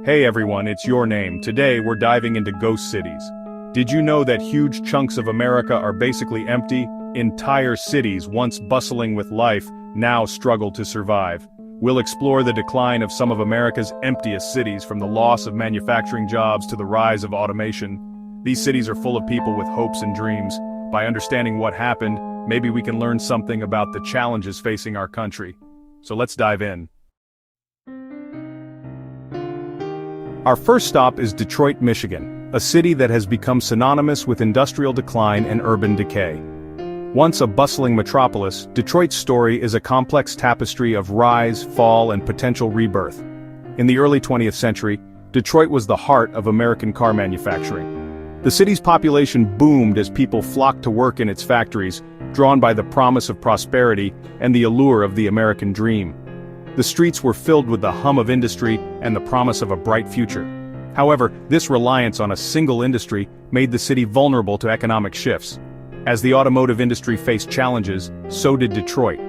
Hey everyone, it's Your Name. Today we're diving into ghost cities. Did you know that huge chunks of America are basically empty? Entire cities, once bustling with life, now struggle to survive. We'll explore the decline of some of America's emptiest cities, from the loss of manufacturing jobs to the rise of automation. These cities are full of people with hopes and dreams. By understanding what happened, maybe we can learn something about the challenges facing our country. So let's dive in. Our first stop is Detroit, Michigan, a city that has become synonymous with industrial decline and urban decay. Once a bustling metropolis, Detroit's story is a complex tapestry of rise, fall, and potential rebirth. In the early 20th century, Detroit was the heart of American car manufacturing. The city's population boomed as people flocked to work in its factories, drawn by the promise of prosperity and the allure of the American dream. The streets were filled with the hum of industry and the promise of a bright future. However, this reliance on a single industry made the city vulnerable to economic shifts. As the automotive industry faced challenges, so did Detroit.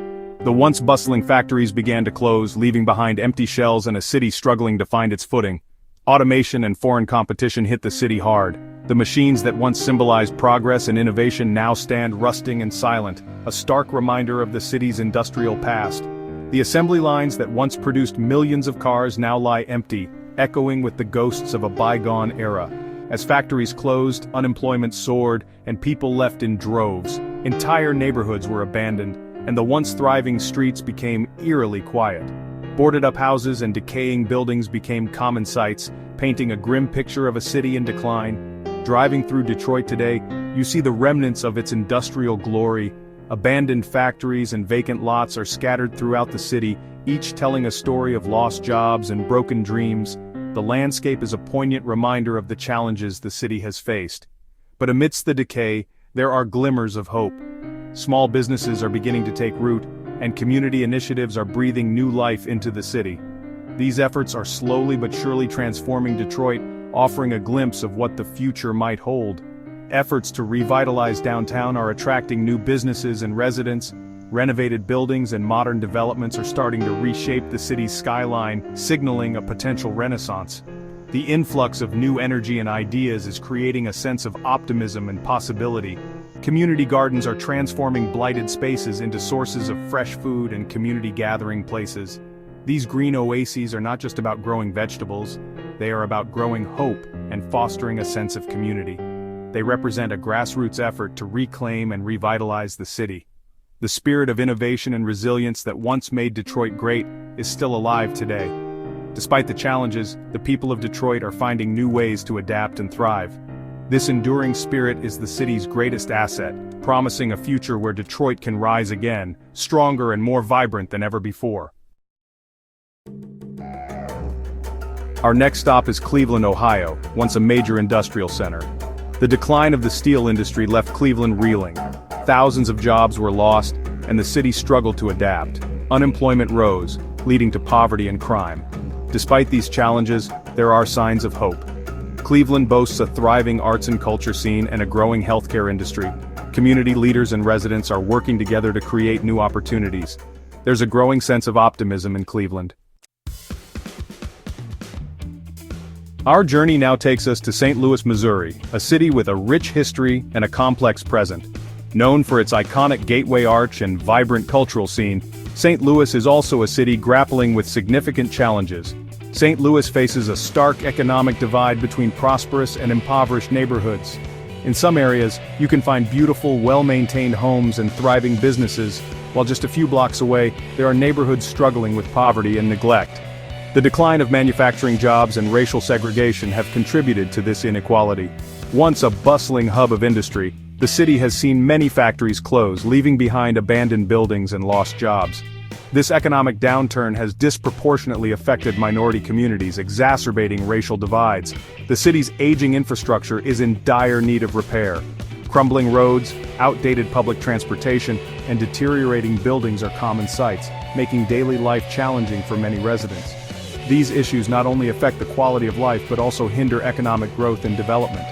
The once bustling factories began to close, leaving behind empty shells and a city struggling to find its footing. Automation and foreign competition hit the city hard. The machines that once symbolized progress and innovation now stand rusting and silent, a stark reminder of the city's industrial past. The assembly lines that once produced millions of cars now lie empty, echoing with the ghosts of a bygone era. As factories closed, unemployment soared, and people left in droves. Entire neighborhoods were abandoned, and the once thriving streets became eerily quiet. Boarded-up houses and decaying buildings became common sights, painting a grim picture of a city in decline. Driving through Detroit today, you see the remnants of its industrial glory. Abandoned factories and vacant lots are scattered throughout the city, each telling a story of lost jobs and broken dreams. The landscape is a poignant reminder of the challenges the city has faced. But amidst the decay, there are glimmers of hope. Small businesses are beginning to take root, and community initiatives are breathing new life into the city. These efforts are slowly but surely transforming Detroit, offering a glimpse of what the future might hold. Efforts to revitalize downtown are attracting new businesses and residents. Renovated buildings and modern developments are starting to reshape the city's skyline, signaling a potential renaissance. The influx of new energy and ideas is creating a sense of optimism and possibility. Community gardens are transforming blighted spaces into sources of fresh food and community gathering places. These green oases are not just about growing vegetables, they are about growing hope and fostering a sense of community. They represent a grassroots effort to reclaim and revitalize the city. The spirit of innovation and resilience that once made Detroit great is still alive today. Despite the challenges, the people of Detroit are finding new ways to adapt and thrive. This enduring spirit is the city's greatest asset, promising a future where Detroit can rise again, stronger and more vibrant than ever before. Our next stop is Cleveland, Ohio, once a major industrial center. The decline of the steel industry left Cleveland reeling. Thousands of jobs were lost, and the city struggled to adapt. Unemployment rose, leading to poverty and crime. Despite these challenges, there are signs of hope. Cleveland boasts a thriving arts and culture scene and a growing healthcare industry. Community leaders and residents are working together to create new opportunities. There's a growing sense of optimism in Cleveland. Our journey now takes us to St. Louis, Missouri, a city with a rich history and a complex present. Known for its iconic Gateway Arch and vibrant cultural scene, St. Louis is also a city grappling with significant challenges. St. Louis faces a stark economic divide between prosperous and impoverished neighborhoods. In some areas, you can find beautiful, well-maintained homes and thriving businesses, while just a few blocks away, there are neighborhoods struggling with poverty and neglect. The decline of manufacturing jobs and racial segregation have contributed to this inequality. Once a bustling hub of industry, the city has seen many factories close, leaving behind abandoned buildings and lost jobs. This economic downturn has disproportionately affected minority communities, exacerbating racial divides. The city's aging infrastructure is in dire need of repair. Crumbling roads, outdated public transportation, and deteriorating buildings are common sights, making daily life challenging for many residents. These issues not only affect the quality of life but also hinder economic growth and development.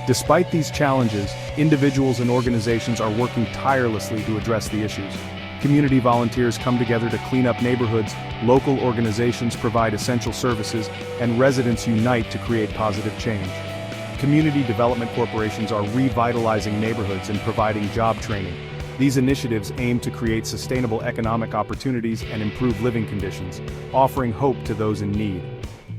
Despite these challenges, individuals and organizations are working tirelessly to address the issues. Community volunteers come together to clean up neighborhoods, local organizations provide essential services, and residents unite to create positive change. Community development corporations are revitalizing neighborhoods and providing job training. These initiatives aim to create sustainable economic opportunities and improve living conditions, offering hope to those in need.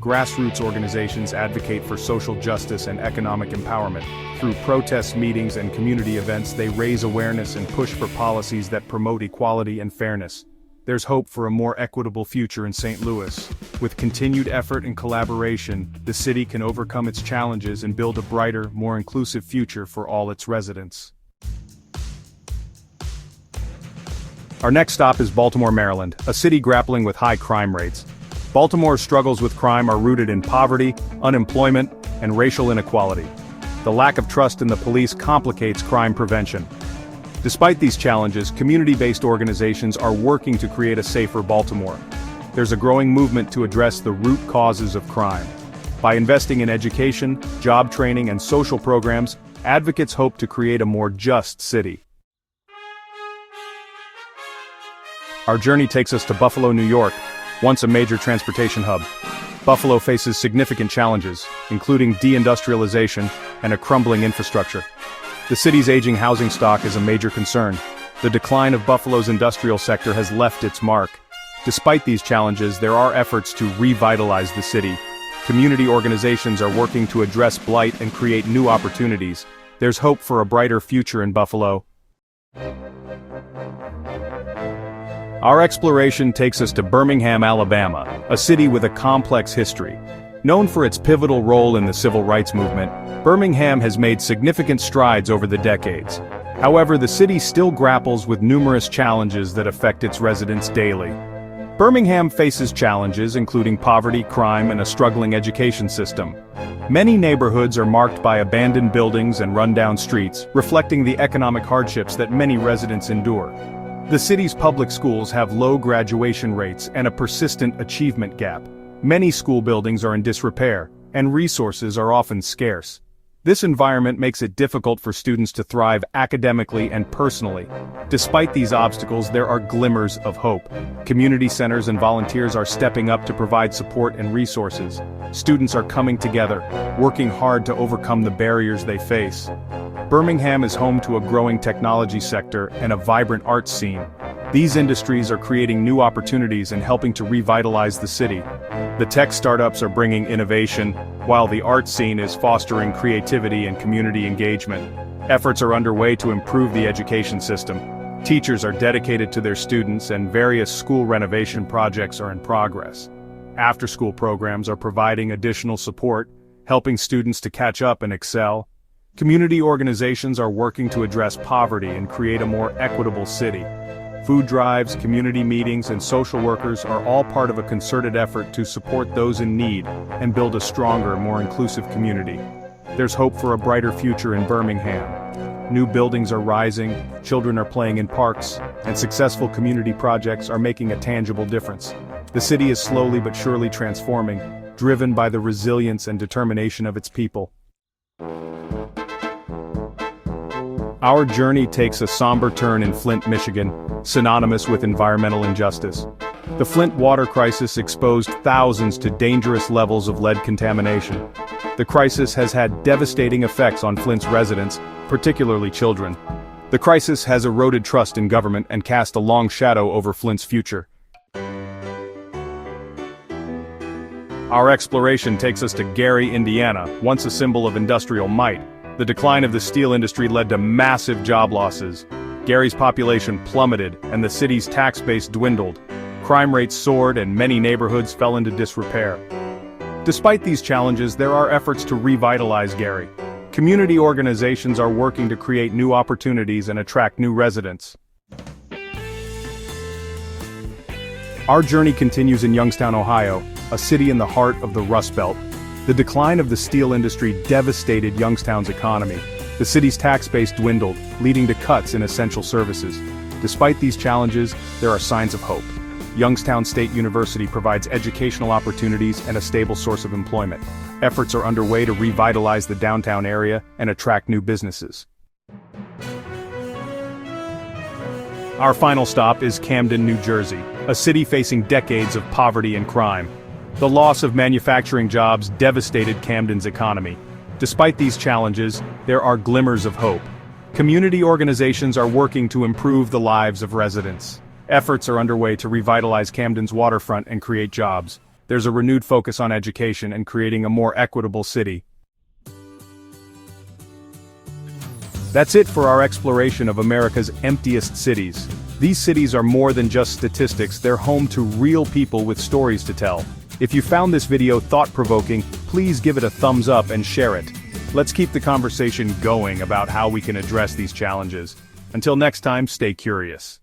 Grassroots organizations advocate for social justice and economic empowerment. Through protest meetings and community events, they raise awareness and push for policies that promote equality and fairness. There's hope for a more equitable future in St. Louis. With continued effort and collaboration, the city can overcome its challenges and build a brighter, more inclusive future for all its residents. Our next stop is Baltimore, Maryland, a city grappling with high crime rates. Baltimore's struggles with crime are rooted in poverty, unemployment, and racial inequality. The lack of trust in the police complicates crime prevention. Despite these challenges, community-based organizations are working to create a safer Baltimore. There's a growing movement to address the root causes of crime. By investing in education, job training, and social programs, advocates hope to create a more just city. Our journey takes us to Buffalo, New York, once a major transportation hub. Buffalo faces significant challenges, including deindustrialization and a crumbling infrastructure. The city's aging housing stock is a major concern. The decline of Buffalo's industrial sector has left its mark. Despite these challenges, there are efforts to revitalize the city. Community organizations are working to address blight and create new opportunities. There's hope for a brighter future in Buffalo. Our exploration takes us to Birmingham, Alabama, a city with a complex history. Known for its pivotal role in the civil rights movement, Birmingham has made significant strides over the decades. However, the city still grapples with numerous challenges that affect its residents daily. Birmingham faces challenges including poverty, crime, and a struggling education system. Many neighborhoods are marked by abandoned buildings and rundown streets, reflecting the economic hardships that many residents endure. The city's public schools have low graduation rates and a persistent achievement gap. Many school buildings are in disrepair, and resources are often scarce. This environment makes it difficult for students to thrive academically and personally. Despite these obstacles, there are glimmers of hope. Community centers and volunteers are stepping up to provide support and resources. Students are coming together, working hard to overcome the barriers they face. Birmingham is home to a growing technology sector and a vibrant arts scene. These industries are creating new opportunities and helping to revitalize the city. The tech startups are bringing innovation, while the art scene is fostering creativity and community engagement. Efforts are underway to improve the education system. Teachers are dedicated to their students and various school renovation projects are in progress. After-school programs are providing additional support, helping students to catch up and excel. Community organizations are working to address poverty and create a more equitable city. Food drives, community meetings, and social workers are all part of a concerted effort to support those in need and build a stronger, more inclusive community. There's hope for a brighter future in Birmingham. New buildings are rising, children are playing in parks, and successful community projects are making a tangible difference. The city is slowly but surely transforming, driven by the resilience and determination of its people. Our journey takes a somber turn in Flint, Michigan, synonymous with environmental injustice. The Flint water crisis exposed thousands to dangerous levels of lead contamination. The crisis has had devastating effects on Flint's residents, particularly children. The crisis has eroded trust in government and cast a long shadow over Flint's future. Our exploration takes us to Gary, Indiana, once a symbol of industrial might. The decline of the steel industry led to massive job losses. Gary's population plummeted, and the city's tax base dwindled. Crime rates soared, and many neighborhoods fell into disrepair. Despite these challenges, there are efforts to revitalize Gary. Community organizations are working to create new opportunities and attract new residents. Our journey continues in Youngstown, Ohio, a city in the heart of the Rust Belt. The decline of the steel industry devastated Youngstown's economy. The city's tax base dwindled, leading to cuts in essential services. Despite these challenges, there are signs of hope. Youngstown State University provides educational opportunities and a stable source of employment. Efforts are underway to revitalize the downtown area and attract new businesses. Our final stop is Camden, New Jersey, a city facing decades of poverty and crime. The loss of manufacturing jobs devastated Camden's economy. Despite these challenges, there are glimmers of hope. Community organizations are working to improve the lives of residents. Efforts are underway to revitalize Camden's waterfront and create jobs. There's a renewed focus on education and creating a more equitable city. That's it for our exploration of America's emptiest cities. These cities are more than just statistics, they're home to real people with stories to tell. If you found this video thought-provoking, please give it a thumbs up and share it. Let's keep the conversation going about how we can address these challenges. Until next time, stay curious.